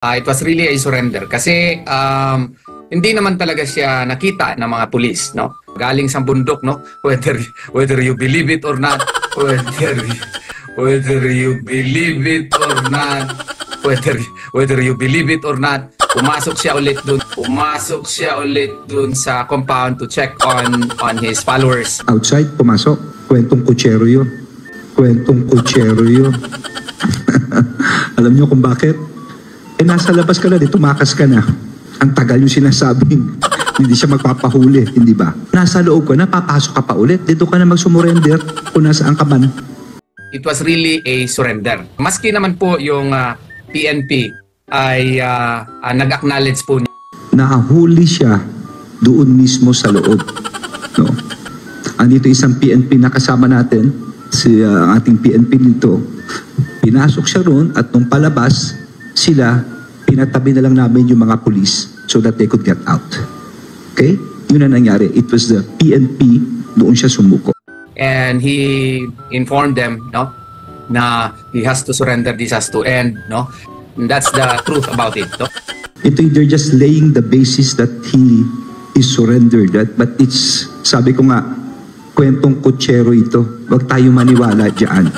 It was really a surrender kasi hindi naman talaga siya nakita ng mga pulis, no? Galing sa bundok, no? Whether you believe it or not, whether you believe it or not, whether you believe it or not, pumasok siya ulit dun sa compound to check on his followers. Outside, pumasok. Kwentong kutsero yun. Alam niyo kung bakit? Nasa labas ka na, tumakas ka na. Ang tagal yung sinasabing, hindi siya magpapahuli, hindi ba? Nasa loob ka na, papasok ka pa ulit. Dito ka na magsumurrender kung nasaan ka man. It was really a surrender. Maski naman po yung PNP ay nag-acknowledge po niya. Nahuli siya doon mismo sa loob. No? Andito isang PNP na kasama natin, si ating PNP dito. Pinasok siya roon at nung palabas, sila, pinatabi na lang namin yung mga police so that they could get out. Okay? Yun ang nangyari. It was the PNP, doon siya sumuko. And he informed them, no, na he has to surrender, this has to end, no? And that's the truth about it, no? They're just laying the basis that he is surrendered. But it's, sabi ko nga, kwentong kutsero ito. Huwag tayo maniwala dyan.